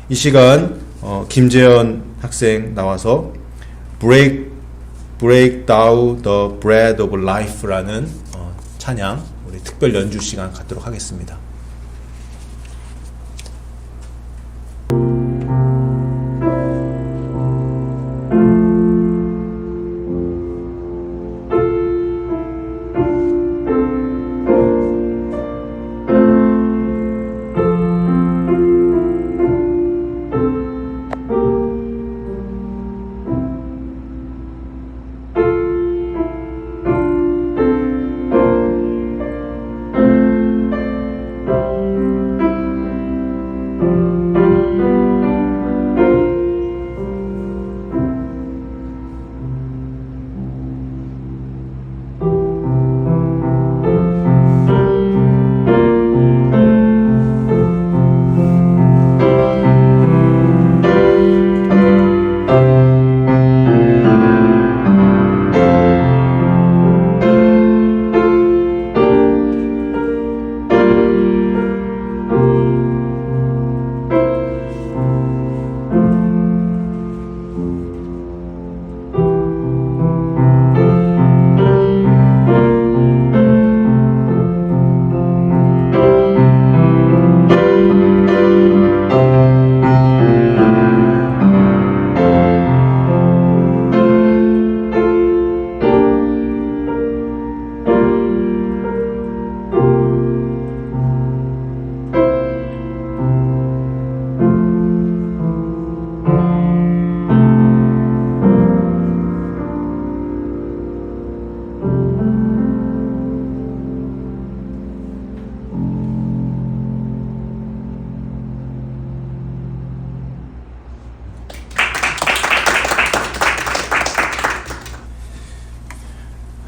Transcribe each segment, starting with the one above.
이 시간 김재현 학생 나와서 Break Down the Bread of Life라는 찬양 우리 특별 연주 시간 갖도록 하겠습니다.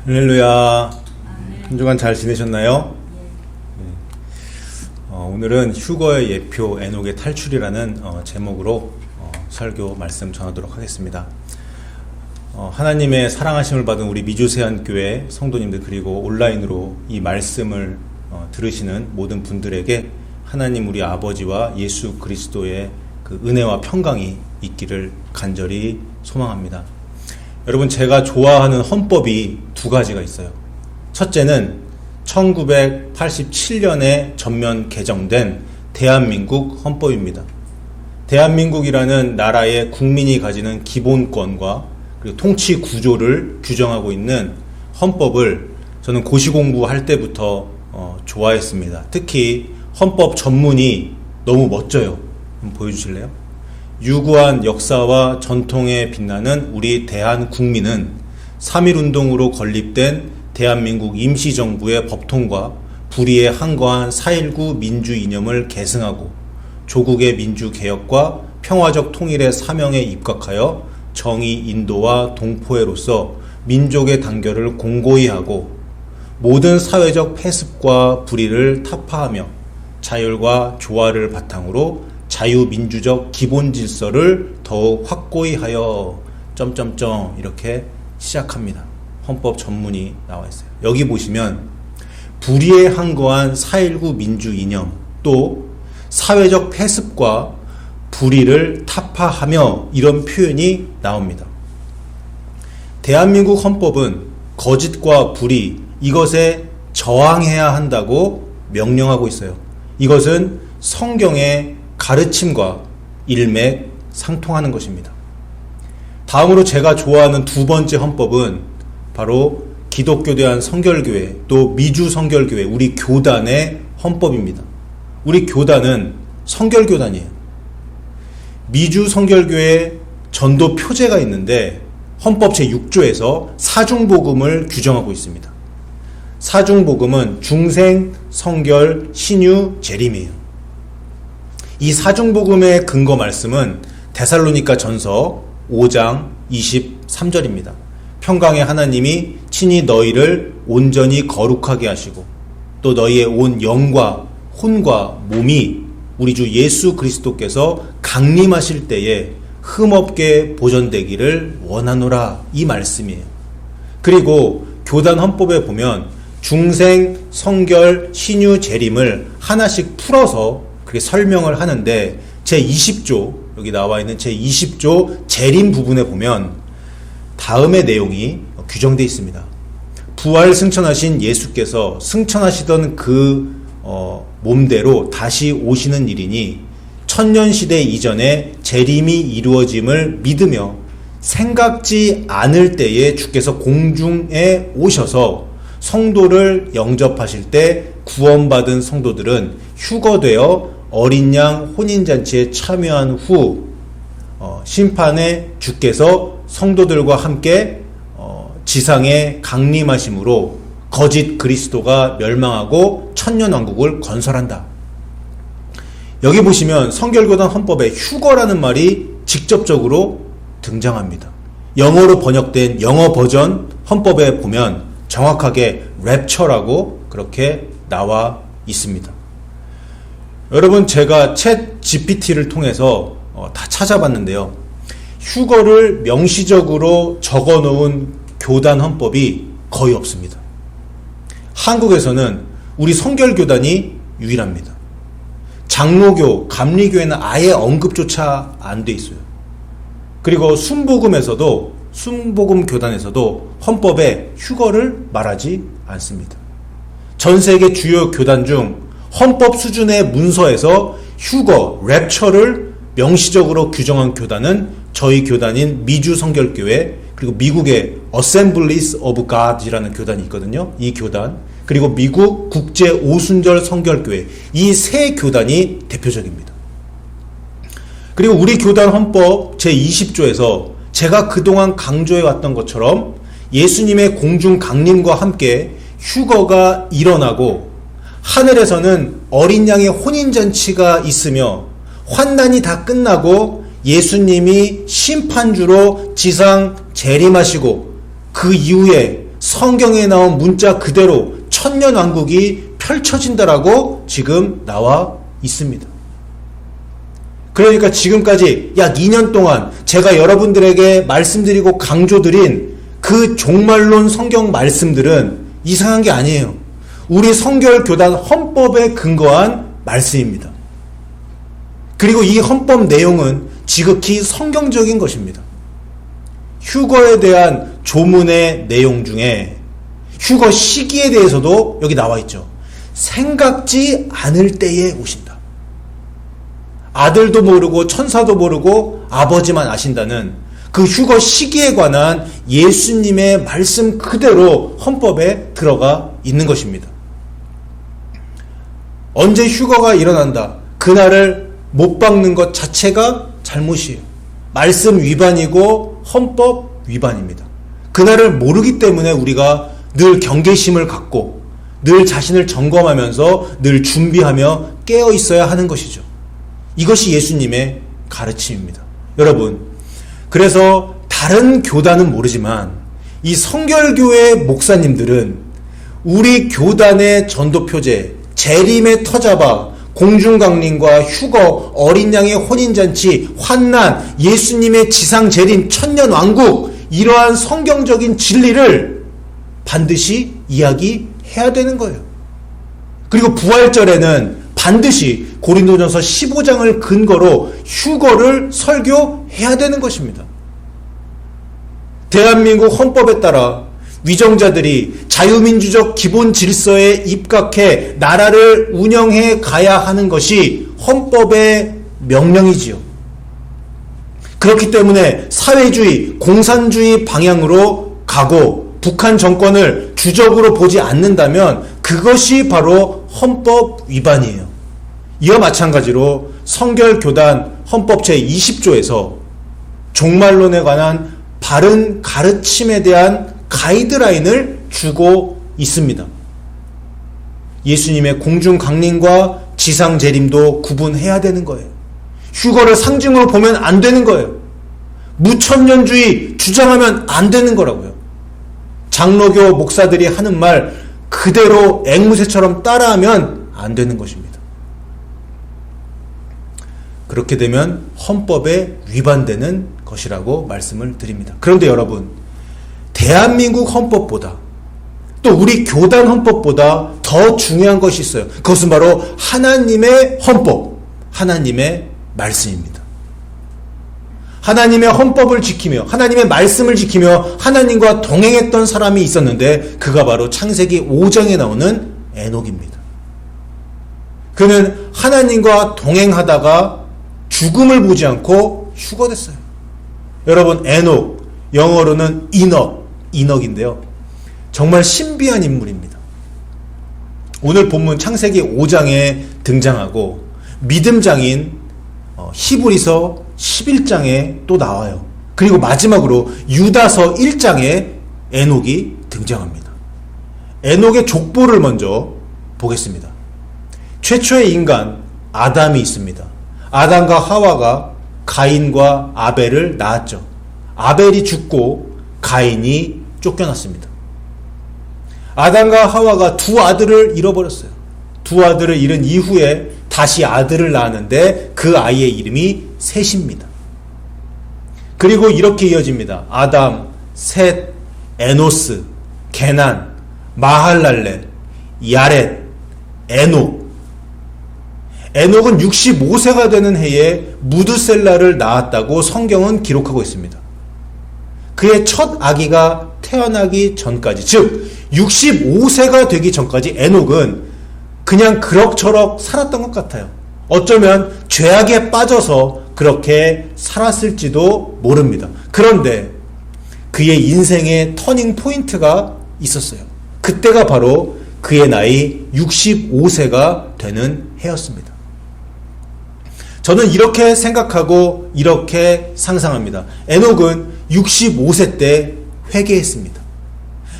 할렐루야. 한 주간 잘 지내셨나요? 오늘은 휴거의 예표 에녹의 탈출이라는 제목으로 설교 말씀 전하도록 하겠습니다. 하나님의 사랑하심을 받은 우리 미주세안교회 성도님들 그리고 온라인으로 이 말씀을 들으시는 모든 분들에게 하나님 우리 아버지와 예수 그리스도의 그 은혜와 평강이 있기를 간절히 소망합니다. 여러분, 제가 좋아하는 헌법이 두 가지가 있어요. 첫째는 1987년에 전면 개정된 대한민국 헌법입니다. 대한민국이라는 나라의 국민이 가지는 기본권과 그리고 통치 구조를 규정하고 있는 헌법을 저는 고시 공부할 때부터 좋아했습니다. 특히 헌법 전문이 너무 멋져요. 한번 보여주실래요? 유구한 역사와 전통에 빛나는 우리 대한국민은 3.1운동으로 건립된 대한민국 임시정부의 법통과 불의에 항거한 4.19 민주 이념을 계승하고 조국의 민주개혁과 평화적 통일의 사명에 입각하여 정의 인도와 동포애로서 민족의 단결을 공고히 하고 모든 사회적 폐습과 불의를 타파하며 자율과 조화를 바탕으로 자유민주적 기본 질서를 더욱 확고히 하여 이렇게 시작합니다. 헌법 전문이 나와 있어요. 여기 보시면 불의에 항거한 4.19 민주 이념 또 사회적 폐습과 불의를 타파하며 이런 표현이 나옵니다. 대한민국 헌법은 거짓과 불의 이것에 저항해야 한다고 명령하고 있어요. 이것은 성경의 가르침과 일맥상통하는 것입니다. 다음으로 제가 좋아하는 두 번째 헌법은 바로 기독교 대한 성결교회 또 미주 성결교회 우리 교단의 헌법입니다. 우리 교단은 성결교단이에요. 미주 성결교회 전도 표제가 있는데 헌법 제6조에서 사중복음을 규정하고 있습니다. 사중복음은 중생, 성결, 신유, 재림이에요. 이 사중복음의 근거 말씀은 데살로니가 전서 5장 23절입니다. 평강의 하나님이 친히 너희를 온전히 거룩하게 하시고 또 너희의 온 영과 혼과 몸이 우리 주 예수 그리스도께서 강림하실 때에 흠없게 보존되기를 원하노라 이 말씀이에요. 그리고 교단 헌법에 보면 중생, 성결, 신유, 재림을 하나씩 풀어서 그렇게 설명을 하는데 제20조, 여기 나와 있는 제20조 재림 부분에 보면 다음의 내용이 규정되어 있습니다. 부활 승천하신 예수께서 승천하시던 그 몸대로 다시 오시는 일이니 천년시대 이전에 재림이 이루어짐을 믿으며 생각지 않을 때에 주께서 공중에 오셔서 성도를 영접하실 때 구원받은 성도들은 휴거되어 어린 양 혼인잔치에 참여한 후 심판에 주께서 성도들과 함께 지상에 강림하심으로 거짓 그리스도가 멸망하고 천년왕국을 건설한다. 여기 보시면 성결교단 헌법에 휴거라는 말이 직접적으로 등장합니다. 영어로 번역된 영어 버전 헌법에 보면 정확하게 랩처라고 그렇게 나와 있습니다. 여러분, 제가 챗 GPT를 통해서 다 찾아봤는데요. 휴거를 명시적으로 적어놓은 교단 헌법이 거의 없습니다. 한국에서는 우리 성결교단이 유일합니다. 장로교, 감리교회는 아예 언급조차 안 돼 있어요. 그리고 순복음 교단에서도 헌법에 휴거를 말하지 않습니다. 전 세계 주요 교단 중 헌법 수준의 문서에서 휴거, 랩처를 명시적으로 규정한 교단은 저희 교단인 미주 성결교회, 그리고 미국의 Assemblies of God이라는 교단이 있거든요. 이 교단, 그리고 미국 국제 오순절 성결교회, 이 세 교단이 대표적입니다. 그리고 우리 교단 헌법 제20조에서 제가 그동안 강조해왔던 것처럼 예수님의 공중 강림과 함께 휴거가 일어나고 하늘에서는 어린 양의 혼인잔치가 있으며 환난이 다 끝나고 예수님이 심판주로 지상 재림하시고 그 이후에 성경에 나온 문자 그대로 천년왕국이 펼쳐진다라고 지금 나와 있습니다. 그러니까 지금까지 약 2년 동안 제가 여러분들에게 말씀드리고 강조드린 그 종말론 성경 말씀들은 이상한 게 아니에요. 우리 성결교단 헌법에 근거한 말씀입니다. 그리고 이 헌법 내용은 지극히 성경적인 것입니다. 휴거에 대한 조문의 내용 중에 휴거 시기에 대해서도 여기 나와 있죠. 생각지 않을 때에 오신다. 아들도 모르고 천사도 모르고 아버지만 아신다는 그 휴거 시기에 관한 예수님의 말씀 그대로 헌법에 들어가 있는 것입니다. 언제 휴거가 일어난다. 그날을 못 박는 것 자체가 잘못이에요. 말씀 위반이고 헌법 위반입니다. 그날을 모르기 때문에 우리가 늘 경계심을 갖고 늘 자신을 점검하면서 늘 준비하며 깨어 있어야 하는 것이죠. 이것이 예수님의 가르침입니다. 여러분, 그래서 다른 교단은 모르지만 이 성결교회 목사님들은 우리 교단의 전도표제, 재림의 터잡아, 공중강림과 휴거, 어린 양의 혼인잔치, 환난, 예수님의 지상 재림, 천년왕국, 이러한 성경적인 진리를 반드시 이야기해야 되는 거예요. 그리고 부활절에는 반드시 고린도전서 15장을 근거로 휴거를 설교해야 되는 것입니다. 대한민국 헌법에 따라 위정자들이 자유민주적 기본 질서에 입각해 나라를 운영해 가야 하는 것이 헌법의 명령이지요. 그렇기 때문에 사회주의, 공산주의 방향으로 가고 북한 정권을 주적으로 보지 않는다면 그것이 바로 헌법 위반이에요. 이와 마찬가지로 성결교단 헌법 제20조에서 종말론에 관한 바른 가르침에 대한 가이드라인을 주고 있습니다. 예수님의 공중 강림과 지상 재림도 구분해야 되는 거예요. 휴거를 상징으로 보면 안 되는 거예요. 무천년주의 주장하면 안 되는 거라고요. 장로교 목사들이 하는 말 그대로 앵무새처럼 따라하면 안 되는 것입니다. 그렇게 되면 헌법에 위반되는 것이라고 말씀을 드립니다. 그런데 여러분, 대한민국 헌법보다 또 우리 교단 헌법보다 더 중요한 것이 있어요. 그것은 바로 하나님의 헌법, 하나님의 말씀입니다. 하나님의 헌법을 지키며 하나님의 말씀을 지키며 하나님과 동행했던 사람이 있었는데 그가 바로 창세기 5장에 나오는 에녹입니다. 그는 하나님과 동행하다가 죽음을 보지 않고 휴거됐어요. 여러분, 에녹, 영어로는 이넉인데요. 정말 신비한 인물입니다. 오늘 본문 창세기 5장에 등장하고 믿음장인 히브리서 11장에 또 나와요. 그리고 마지막으로 유다서 1장에 에녹이 등장합니다. 에녹의 족보를 먼저 보겠습니다. 최초의 인간 아담이 있습니다. 아담과 하와가 가인과 아벨을 낳았죠. 아벨이 죽고 가인이 쫓겨났습니다. 아담과 하와가 두 아들을 잃어버렸어요. 두 아들을 잃은 이후에 다시 아들을 낳았는데 그 아이의 이름이 셋입니다. 그리고 이렇게 이어집니다. 아담, 셋, 에노스, 게난, 마할랄렐, 야렛, 에녹. 에녹은 65세가 되는 해에 무드셀라를 낳았다고 성경은 기록하고 있습니다. 그의 첫 아기가 태어나기 전까지, 즉 65세가 되기 전까지 에녹은 그냥 그럭저럭 살았던 것 같아요. 어쩌면 죄악에 빠져서 그렇게 살았을지도 모릅니다. 그런데 그의 인생의 터닝 포인트가 있었어요. 그때가 바로 그의 나이 65세가 되는 해였습니다. 저는 이렇게 생각하고 이렇게 상상합니다. 에녹은 65세 때 회개했습니다.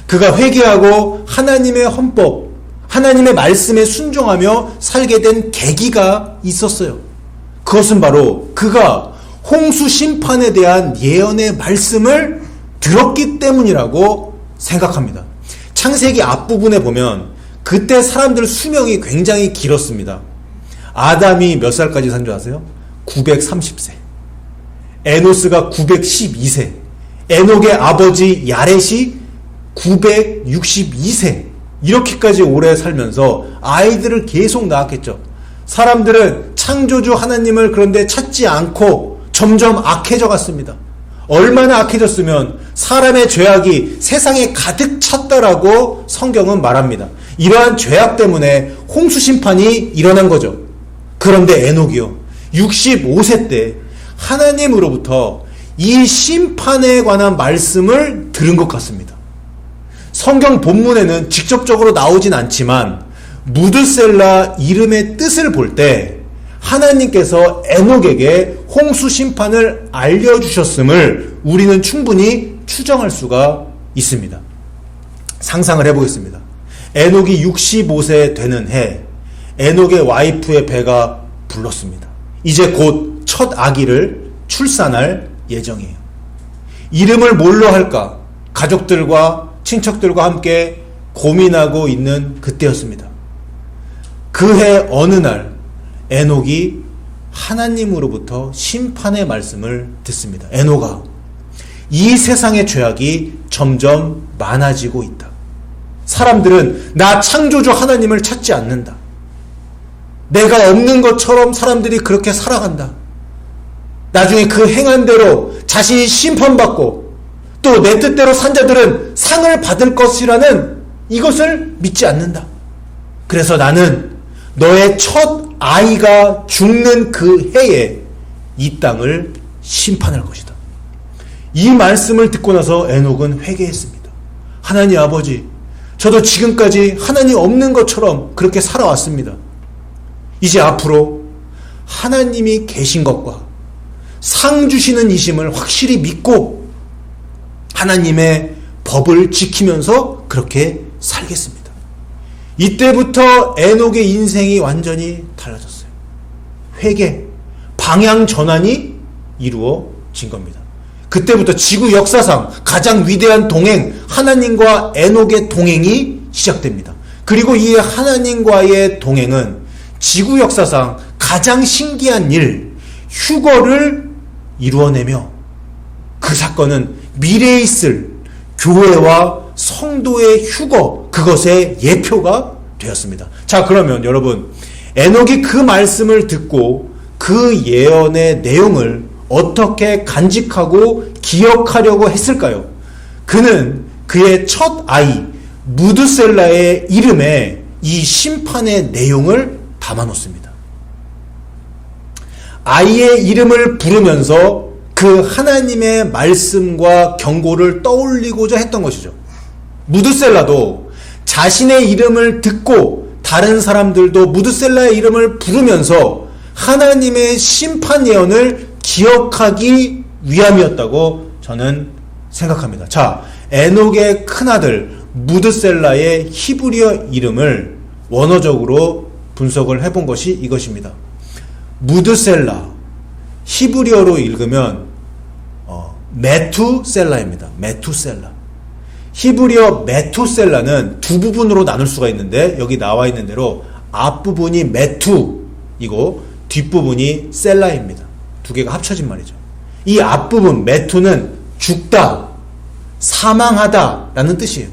그가 회개하고 하나님의 헌법, 하나님의 말씀에 순종하며 살게 된 계기가 있었어요. 그것은 바로 그가 홍수 심판에 대한 예언의 말씀을 들었기 때문이라고 생각합니다. 창세기 앞부분에 보면 그때 사람들 수명이 굉장히 길었습니다. 아담이 몇 살까지 산 줄 아세요? 930세. 에노스가 912세. 에녹의 아버지 야렛이 962세. 이렇게까지 오래 살면서 아이들을 계속 낳았겠죠. 사람들은 창조주 하나님을 그런데 찾지 않고 점점 악해져 갔습니다. 얼마나 악해졌으면 사람의 죄악이 세상에 가득 찼다라고 성경은 말합니다. 이러한 죄악 때문에 홍수 심판이 일어난 거죠. 그런데 에녹이요, 65세 때 하나님으로부터 이 심판에 관한 말씀을 들은 것 같습니다. 성경 본문에는 직접적으로 나오진 않지만 무드셀라 이름의 뜻을 볼 때 하나님께서 에녹에게 홍수 심판을 알려주셨음을 우리는 충분히 추정할 수가 있습니다. 상상을 해보겠습니다. 에녹이 65세 되는 해, 에녹의 와이프의 배가 불렀습니다. 이제 곧 첫 아기를 출산할 예정이에요. 이름을 뭘로 할까? 가족들과 친척들과 함께 고민하고 있는 그때였습니다. 그해 어느 날 에녹이 하나님으로부터 심판의 말씀을 듣습니다. 에녹아, 이 세상의 죄악이 점점 많아지고 있다. 사람들은 나 창조주 하나님을 찾지 않는다. 내가 없는 것처럼 사람들이 그렇게 살아간다. 나중에 그 행한 대로 자신이 심판받고 또 내 뜻대로 산 자들은 상을 받을 것이라는 이것을 믿지 않는다. 그래서 나는 너의 첫 아이가 죽는 그 해에 이 땅을 심판할 것이다. 이 말씀을 듣고 나서 에녹은 회개했습니다. 하나님 아버지, 저도 지금까지 하나님 없는 것처럼 그렇게 살아왔습니다. 이제 앞으로 하나님이 계신 것과 상 주시는 이심을 확실히 믿고 하나님의 법을 지키면서 그렇게 살겠습니다. 이때부터 에녹의 인생이 완전히 달라졌어요. 회개, 방향 전환이 이루어진 겁니다. 그때부터 지구 역사상 가장 위대한 동행, 하나님과 에녹의 동행이 시작됩니다. 그리고 이 하나님과의 동행은 지구 역사상 가장 신기한 일, 휴거를 이루어내며 그 사건은 미래에 있을 교회와 성도의 휴거, 그것의 예표가 되었습니다. 자, 그러면 여러분, 에녹이 그 말씀을 듣고 그 예언의 내용을 어떻게 간직하고 기억하려고 했을까요? 그는 그의 첫 아이 무드셀라의 이름에 이 심판의 내용을 담아놓습니다. 아이의 이름을 부르면서 그 하나님의 말씀과 경고를 떠올리고자 했던 것이죠. 무드셀라도 자신의 이름을 듣고 다른 사람들도 무드셀라의 이름을 부르면서 하나님의 심판 예언을 기억하기 위함이었다고 저는 생각합니다. 자, 에녹의 큰아들 무드셀라의 히브리어 이름을 원어적으로 분석을 해본 것이 이것입니다. 무드셀라, 히브리어로 읽으면 메투셀라입니다. 메투셀라. 히브리어 메투셀라는 두 부분으로 나눌 수가 있는데 여기 나와 있는 대로 앞부분이 메투이고 뒷부분이 셀라입니다. 두 개가 합쳐진 말이죠. 이 앞부분 메투는 죽다, 사망하다 라는 뜻이에요.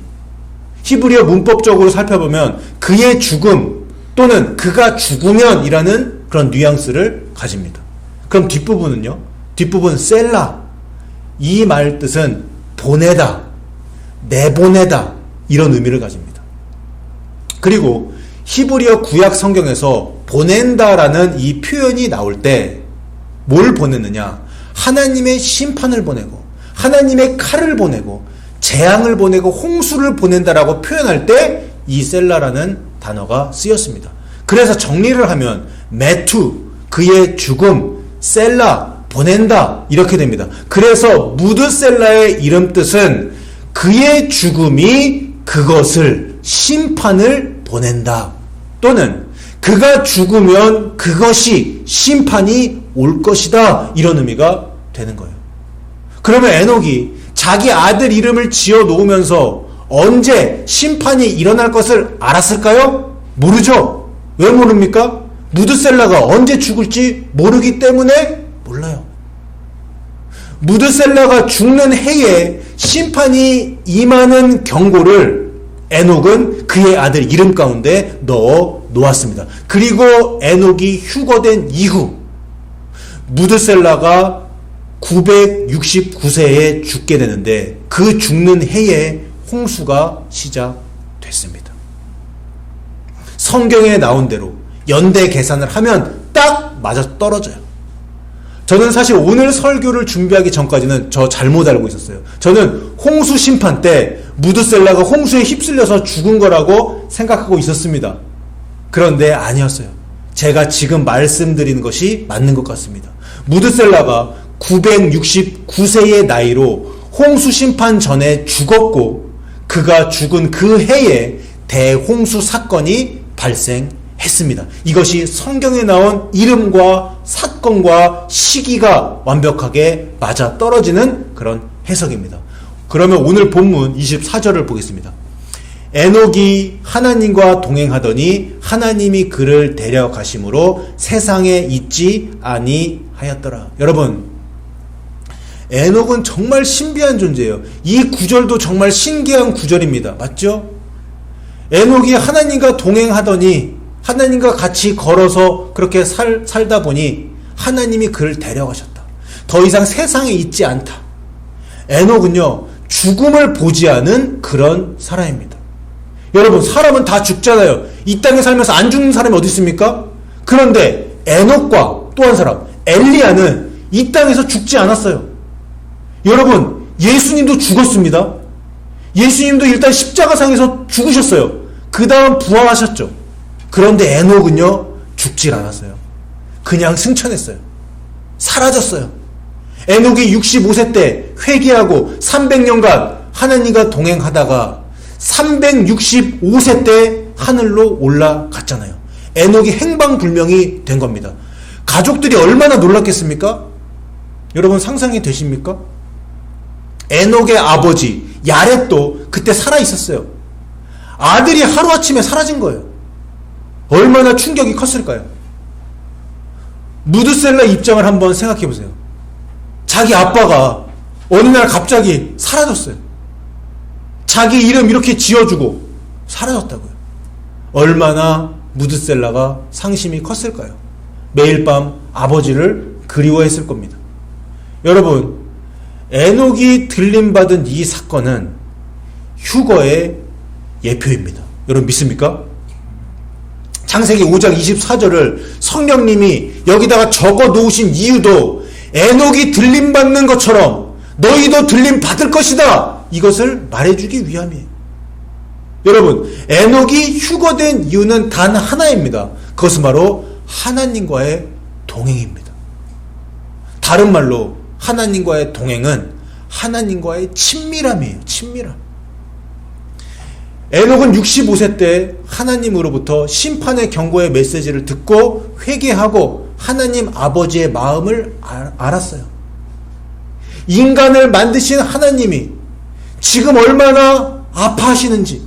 히브리어 문법적으로 살펴보면 그의 죽음 또는 그가 죽으면 이라는 그런 뉘앙스를 가집니다. 그럼 뒷부분은요? 뒷부분 셀라. 이 말 뜻은 보내다, 내보내다 이런 의미를 가집니다. 그리고 히브리어 구약 성경에서 보낸다라는 이 표현이 나올 때 뭘 보냈느냐? 하나님의 심판을 보내고 하나님의 칼을 보내고 재앙을 보내고 홍수를 보낸다라고 표현할 때 이 셀라라는 단어가 쓰였습니다. 그래서 정리를 하면 메투, 그의 죽음, 셀라, 보낸다 이렇게 됩니다. 그래서 무드셀라의 이름 뜻은 그의 죽음이 그것을 심판을 보낸다 또는 그가 죽으면 그것이 심판이 올 것이다 이런 의미가 되는 거예요. 그러면 에녹이 자기 아들 이름을 지어 놓으면서 언제 심판이 일어날 것을 알았을까요? 모르죠. 왜 모릅니까? 무드셀라가 언제 죽을지 모르기 때문에 몰라요. 무드셀라가 죽는 해에 심판이 임하는 경고를 에녹은 그의 아들 이름 가운데 넣어 놓았습니다. 그리고 에녹이 휴거된 이후 무드셀라가 969세에 죽게 되는데 그 죽는 해에 홍수가 시작됐습니다. 성경에 나온 대로 연대 계산을 하면 딱 맞아 떨어져요. 저는 사실 오늘 설교를 준비하기 전까지는 저 잘못 알고 있었어요. 저는 홍수 심판 때 무드셀라가 홍수에 휩쓸려서 죽은 거라고 생각하고 있었습니다. 그런데 아니었어요. 제가 지금 말씀드리는 것이 맞는 것 같습니다. 무드셀라가 969세의 나이로 홍수 심판 전에 죽었고 그가 죽은 그 해에 대홍수 사건이 발생했습니다. 이것이 성경에 나온 이름과 사건과 시기가 완벽하게 맞아 떨어지는 그런 해석입니다. 그러면 오늘 본문 24절을 보겠습니다. 에녹이 하나님과 동행하더니 하나님이 그를 데려가심으로 세상에 있지 아니하였더라. 여러분, 에녹은 정말 신비한 존재예요. 이 구절도 정말 신기한 구절입니다. 맞죠? 에녹이 하나님과 동행하더니 하나님과 같이 걸어서 그렇게 살다 보니 하나님이 그를 데려가셨다. 더 이상 세상에 있지 않다. 에녹은요, 죽음을 보지 않은 그런 사람입니다. 여러분, 사람은 다 죽잖아요. 이 땅에 살면서 안 죽는 사람이 어디 있습니까? 그런데 에녹과 또 한 사람 엘리야는 이 땅에서 죽지 않았어요. 여러분, 예수님도 죽었습니다. 예수님도 일단 십자가상에서 죽으셨어요. 그 다음 부활하셨죠. 그런데 에녹은요, 죽질 않았어요. 그냥 승천했어요. 사라졌어요. 에녹이 65세 때 회개하고 300년간 하나님과 동행하다가 365세 때 하늘로 올라갔잖아요. 에녹이 행방불명이 된 겁니다. 가족들이 얼마나 놀랐겠습니까? 여러분 상상이 되십니까? 에녹의 아버지 야렛도 그때 살아있었어요. 아들이 하루아침에 사라진 거예요. 얼마나 충격이 컸을까요? 무드셀라 입장을 한번 생각해 보세요. 자기 아빠가 어느 날 갑자기 사라졌어요. 자기 이름 이렇게 지어주고 사라졌다고요. 얼마나 무드셀라가 상심이 컸을까요? 매일 밤 아버지를 그리워했을 겁니다. 여러분, 에녹이 들림받은 이 사건은 휴거의 예표입니다. 여러분 믿습니까? 창세기 5장 24절을 성령님이 여기다가 적어 놓으신 이유도 에녹이 들림받는 것처럼 너희도 들림받을 것이다, 이것을 말해주기 위함이에요. 여러분, 에녹이 휴거된 이유는 단 하나입니다. 그것은 바로 하나님과의 동행입니다. 다른 말로 하나님과의 동행은 하나님과의 친밀함이에요. 친밀함. 에녹은 65세 때 하나님으로부터 심판의 경고의 메시지를 듣고 회개하고 하나님 아버지의 마음을 알았어요. 인간을 만드신 하나님이 지금 얼마나 아파하시는지.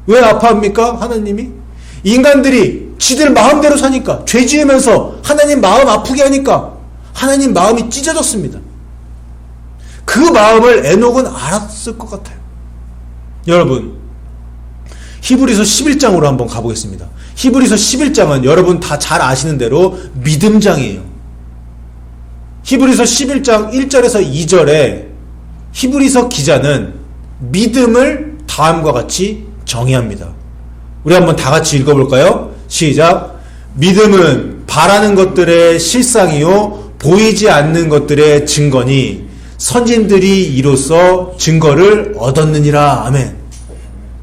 왜 아파합니까? 하나님이 인간들이 지들 마음대로 사니까, 죄 지으면서 하나님 마음 아프게 하니까 하나님 마음이 찢어졌습니다. 그 마음을 에녹은 알았을 것 같아요. 여러분, 히브리서 11장으로 한번 가보겠습니다. 히브리서 11장은 여러분 다 잘 아시는 대로 믿음장이에요. 히브리서 11장 1절에서 2절에 히브리서 기자는 믿음을 다음과 같이 정의합니다. 우리 한번 다 같이 읽어볼까요? 시작. 믿음은 바라는 것들의 실상이요 보이지 않는 것들의 증거니 선진들이 이로써 증거를 얻었느니라. 아멘.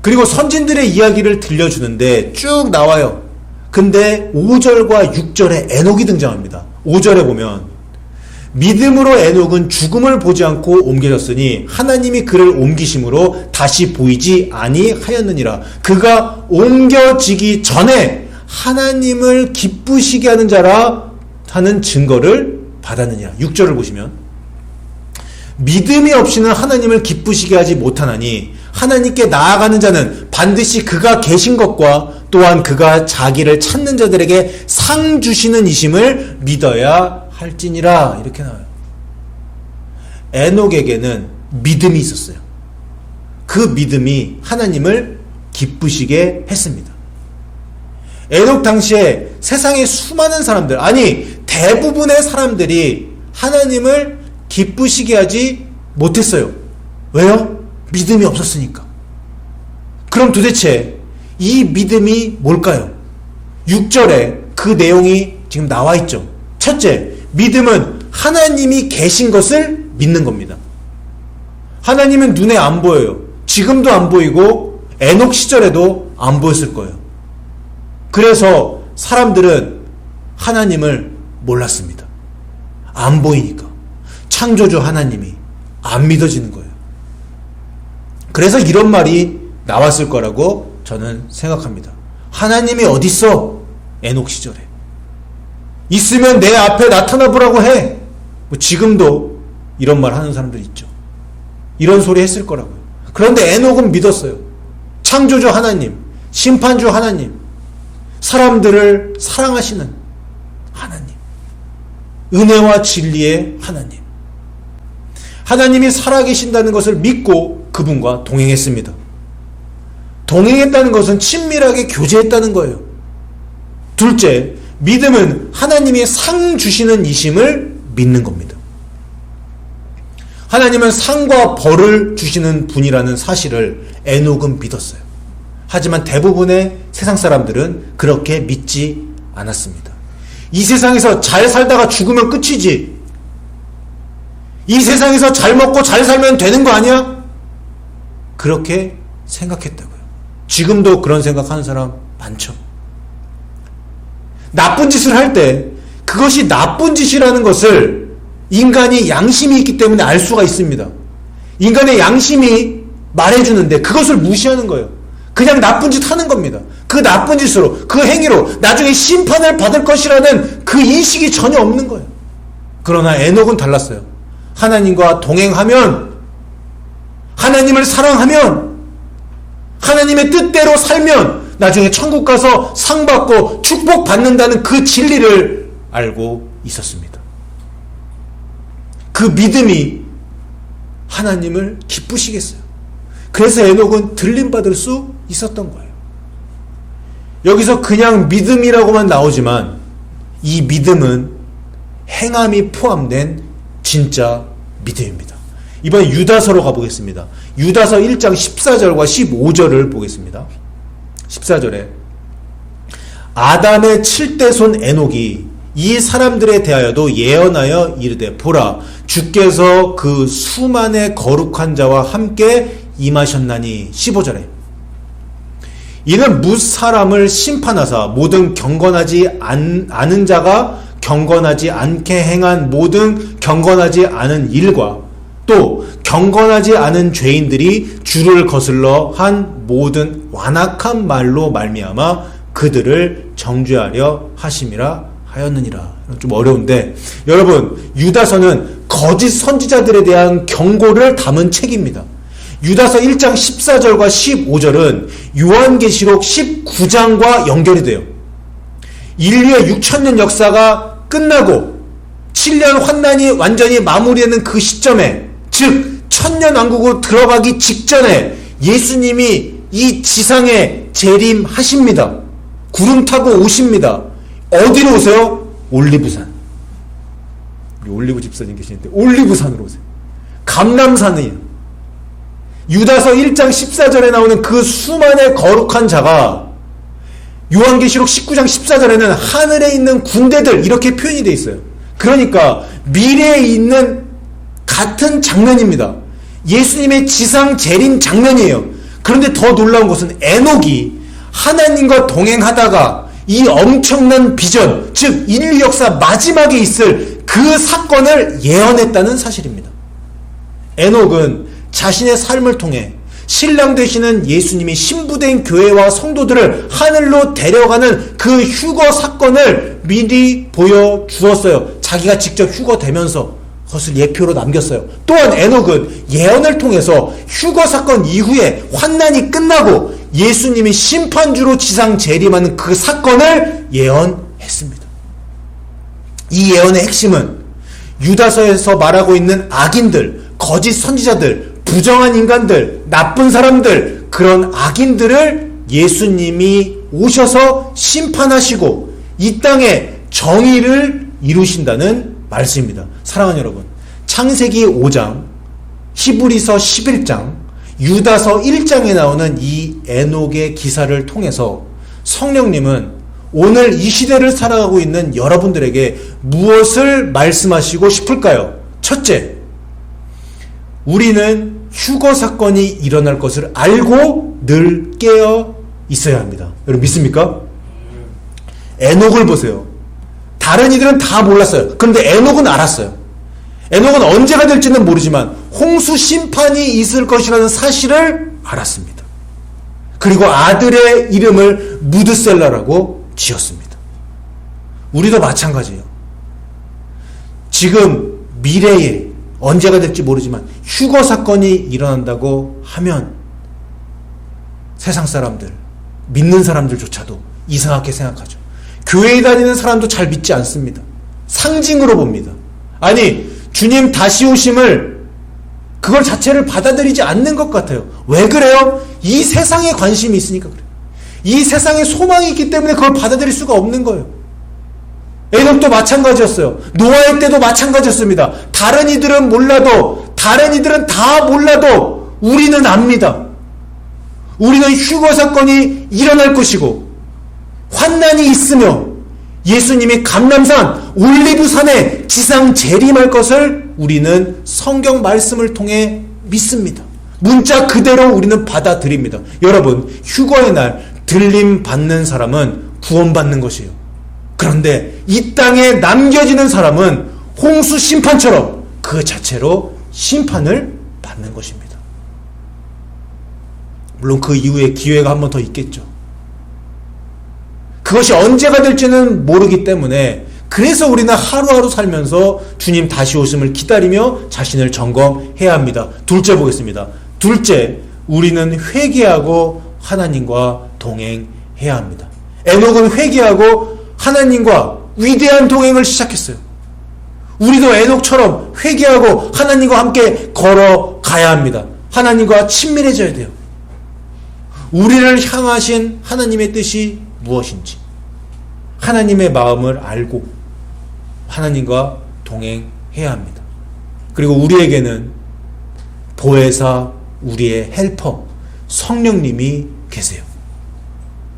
그리고 선진들의 이야기를 들려주는데 쭉 나와요. 근데 5절과 6절에 에녹이 등장합니다. 5절에 보면 믿음으로 에녹은 죽음을 보지 않고 옮겨졌으니 하나님이 그를 옮기심으로 다시 보이지 아니하였느니라. 그가 옮겨지기 전에 하나님을 기쁘시게 하는 자라 하는 증거를 받았느니라. 6절을 보시면 믿음이 없이는 하나님을 기쁘시게 하지 못하나니 하나님께 나아가는 자는 반드시 그가 계신 것과 또한 그가 자기를 찾는 자들에게 상 주시는 이심을 믿어야 할지니라. 이렇게 나와요. 에녹에게는 믿음이 있었어요. 그 믿음이 하나님을 기쁘시게 했습니다. 에녹 당시에 세상의 수많은 사람들, 아니 대부분의 사람들이 하나님을 기쁘시게 하지 못했어요. 왜요? 믿음이 없었으니까. 그럼 도대체 이 믿음이 뭘까요? 6절에 그 내용이 지금 나와 있죠. 첫째, 믿음은 하나님이 계신 것을 믿는 겁니다. 하나님은 눈에 안 보여요. 지금도 안 보이고 에녹 시절에도 안 보였을 거예요. 그래서 사람들은 하나님을 몰랐습니다. 안 보이니까. 창조주 하나님이 안 믿어지는 거예요. 그래서 이런 말이 나왔을 거라고 저는 생각합니다. 하나님이 어딨어? 에녹 시절에. 있으면 내 앞에 나타나 보라고 해. 뭐 지금도 이런 말 하는 사람들 있죠. 이런 소리 했을 거라고요. 그런데 에녹은 믿었어요. 창조주 하나님, 심판주 하나님, 사람들을 사랑하시는 하나님, 은혜와 진리의 하나님, 하나님이 살아계신다는 것을 믿고 그분과 동행했습니다. 동행했다는 것은 친밀하게 교제했다는 거예요. 둘째, 믿음은 하나님이 상 주시는 이심을 믿는 겁니다. 하나님은 상과 벌을 주시는 분이라는 사실을 에녹은 믿었어요. 하지만 대부분의 세상 사람들은 그렇게 믿지 않았습니다. 이 세상에서 잘 살다가 죽으면 끝이지. 이 세상에서 잘 먹고 잘 살면 되는 거 아니야? 그렇게 생각했다고요. 지금도 그런 생각하는 사람 많죠. 나쁜 짓을 할 때 그것이 나쁜 짓이라는 것을 인간이 양심이 있기 때문에 알 수가 있습니다. 인간의 양심이 말해주는데 그것을 무시하는 거예요. 그냥 나쁜 짓 하는 겁니다. 그 나쁜 짓으로, 그 행위로 나중에 심판을 받을 것이라는 그 인식이 전혀 없는 거예요. 그러나 에녹은 달랐어요. 하나님과 동행하면, 하나님을 사랑하면, 하나님의 뜻대로 살면 나중에 천국 가서 상 받고 축복 받는다는 그 진리를 알고 있었습니다. 그 믿음이 하나님을 기쁘시게 했어요. 그래서 에녹은 들림받을 수 있었던 거예요. 여기서 그냥 믿음이라고만 나오지만 이 믿음은 행함이 포함된 진짜 믿음입니다. 이번에 유다서로 가보겠습니다. 유다서 1장 14절과 15절을 보겠습니다. 14절에 아담의 7대 손 에녹이 이 사람들에 대하여도 예언하여 이르되 보라 주께서 그 수만의 거룩한 자와 함께 임하셨나니 15절에 이는 뭇 사람을 심판하사 모든 경건하지 않은 자가 경건하지 않게 행한 모든 경건하지 않은 일과 또 경건하지 않은 죄인들이 주를 거슬러 한 모든 완악한 말로 말미암아 그들을 정죄하려 하심이라 하였느니라. 좀 어려운데 여러분 유다서는 거짓 선지자들에 대한 경고를 담은 책입니다. 유다서 1장 14절과 15절은 요한계시록 19장과 연결이 돼요. 인류의 6,000년 역사가 끝나고 7년 환난이 완전히 마무리되는 그 시점에 즉 천년왕국으로 들어가기 직전에 예수님이 이 지상에 재림하십니다. 구름 타고 오십니다. 어디로 오세요? 올리브산. 올리브 집사님 계시는데 올리브산으로 오세요. 감람산이에요. 유다서 1장 14절에 나오는 그 수만의 거룩한 자가 요한계시록 19장 14절에는 하늘에 있는 군대들 이렇게 표현이 되어 있어요. 그러니까 미래에 있는 같은 장면입니다. 예수님의 지상 재림 장면이에요. 그런데 더 놀라운 것은 에녹이 하나님과 동행하다가 이 엄청난 비전, 즉 인류 역사 마지막에 있을 그 사건을 예언했다는 사실입니다. 에녹은 자신의 삶을 통해 신랑 되시는 예수님이 신부된 교회와 성도들을 하늘로 데려가는 그 휴거 사건을 미리 보여주었어요. 자기가 직접 휴거되면서 그것을 예표로 남겼어요. 또한 에녹은 예언을 통해서 휴거 사건 이후에 환난이 끝나고 예수님이 심판주로 지상 재림하는 그 사건을 예언했습니다. 이 예언의 핵심은 유다서에서 말하고 있는 악인들, 거짓 선지자들, 부정한 인간들, 나쁜 사람들, 그런 악인들을 예수님이 오셔서 심판하시고 이 땅에 정의를 이루신다는 말씀입니다. 사랑하는 여러분, 창세기 5장, 히브리서 11장, 유다서 1장에 나오는 이 에녹의 기사를 통해서 성령님은 오늘 이 시대를 살아가고 있는 여러분들에게 무엇을 말씀하시고 싶을까요? 첫째, 우리는 휴거 사건이 일어날 것을 알고 늘 깨어 있어야 합니다. 여러분 믿습니까? 에녹을 보세요. 다른 이들은 다 몰랐어요. 그런데 에녹은 알았어요. 에녹은 언제가 될지는 모르지만 홍수 심판이 있을 것이라는 사실을 알았습니다. 그리고 아들의 이름을 무드셀라라고 지었습니다. 우리도 마찬가지예요. 지금 미래에 언제가 될지 모르지만 휴거 사건이 일어난다고 하면 세상 사람들, 믿는 사람들조차도 이상하게 생각하죠. 교회에 다니는 사람도 잘 믿지 않습니다. 상징으로 봅니다. 아니, 주님 다시 오심을 그걸 자체를 받아들이지 않는 것 같아요. 왜 그래요? 이 세상에 관심이 있으니까 그래요. 이 세상에 소망이 있기 때문에 그걸 받아들일 수가 없는 거예요. 에녹도 마찬가지였어요. 노아의 때도 마찬가지였습니다. 다른 이들은 몰라도, 다른 이들은 다 몰라도 우리는 압니다. 우리는 휴거 사건이 일어날 것이고 환난이 있으며 예수님이 감람산, 올리브산에 지상 재림할 것을 우리는 성경 말씀을 통해 믿습니다. 문자 그대로 우리는 받아들입니다. 여러분, 휴거의 날 들림 받는 사람은 구원받는 것이에요. 그런데 이 땅에 남겨지는 사람은 홍수 심판처럼 그 자체로 심판을 받는 것입니다. 물론 그 이후에 기회가 한 번 더 있겠죠. 그것이 언제가 될지는 모르기 때문에 그래서 우리는 하루하루 살면서 주님 다시 오심을 기다리며 자신을 점검해야 합니다. 둘째 보겠습니다. 둘째, 우리는 회개하고 하나님과 동행해야 합니다. 에녹은 회개하고 하나님과 위대한 동행을 시작했어요. 우리도 에녹처럼 회개하고 하나님과 함께 걸어가야 합니다. 하나님과 친밀해져야 돼요. 우리를 향하신 하나님의 뜻이 무엇인지, 하나님의 마음을 알고 하나님과 동행해야 합니다. 그리고 우리에게는 보혜사, 우리의 헬퍼, 성령님이 계세요.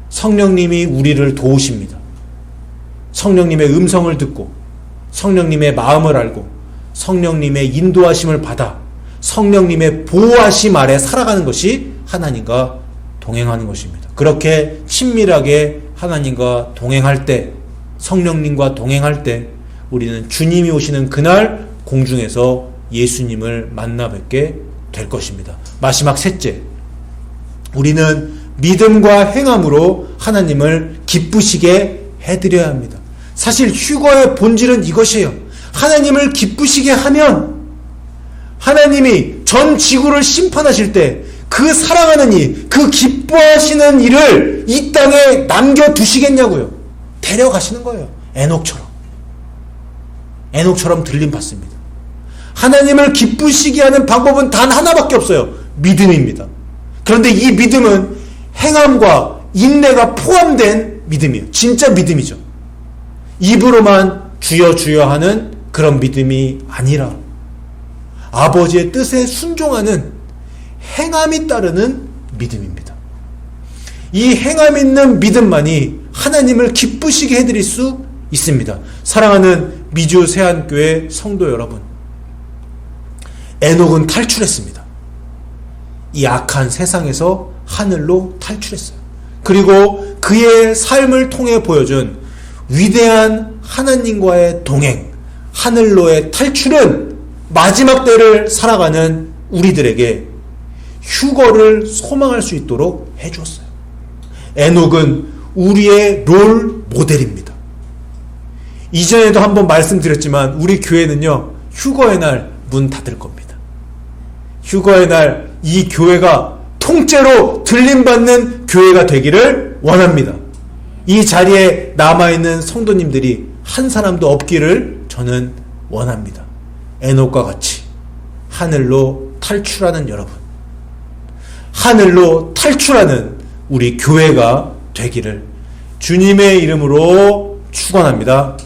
성령님이 우리를 도우십니다. 성령님의 음성을 듣고 성령님의 마음을 알고 성령님의 인도하심을 받아 성령님의 보호하심 아래 살아가는 것이 하나님과 동행하는 것입니다. 그렇게 친밀하게 하나님과 동행할 때, 성령님과 동행할 때 우리는 주님이 오시는 그날 공중에서 예수님을 만나 뵙게 될 것입니다. 마지막 셋째, 우리는 믿음과 행함으로 하나님을 기쁘시게 해드려야 합니다. 사실 휴거의 본질은 이것이에요. 하나님을 기쁘시게 하면 하나님이 전 지구를 심판하실 때 그 사랑하는 일, 그 기뻐하시는 일을 이 땅에 남겨두시겠냐고요. 데려가시는 거예요. 에녹처럼 들림 받습니다. 하나님을 기쁘시게 하는 방법은 단 하나밖에 없어요. 믿음입니다. 그런데 이 믿음은 행함과 인내가 포함된 믿음이에요. 진짜 믿음이죠. 입으로만 주여 주여 하는 그런 믿음이 아니라 아버지의 뜻에 순종하는 행함이 따르는 믿음입니다. 이 행함 있는 믿음만이 하나님을 기쁘시게 해드릴 수 있습니다. 사랑하는 미주 세안교회 성도 여러분, 에녹은 탈출했습니다. 이 악한 세상에서 하늘로 탈출했어요. 그리고 그의 삶을 통해 보여준 위대한 하나님과의 동행, 하늘로의 탈출은 마지막 때를 살아가는 우리들에게 휴거를 소망할 수 있도록 해주었어요. 에녹은 우리의 롤 모델입니다. 이전에도 한번 말씀드렸지만 우리 교회는요, 휴거의 날 문 닫을 겁니다. 휴거의 날 이 교회가 통째로 들림받는 교회가 되기를 원합니다. 이 자리에 남아있는 성도님들이 한 사람도 없기를 저는 원합니다. 에녹과 같이 하늘로 탈출하는 여러분, 하늘로 탈출하는 우리 교회가 되기를 주님의 이름으로 축원합니다.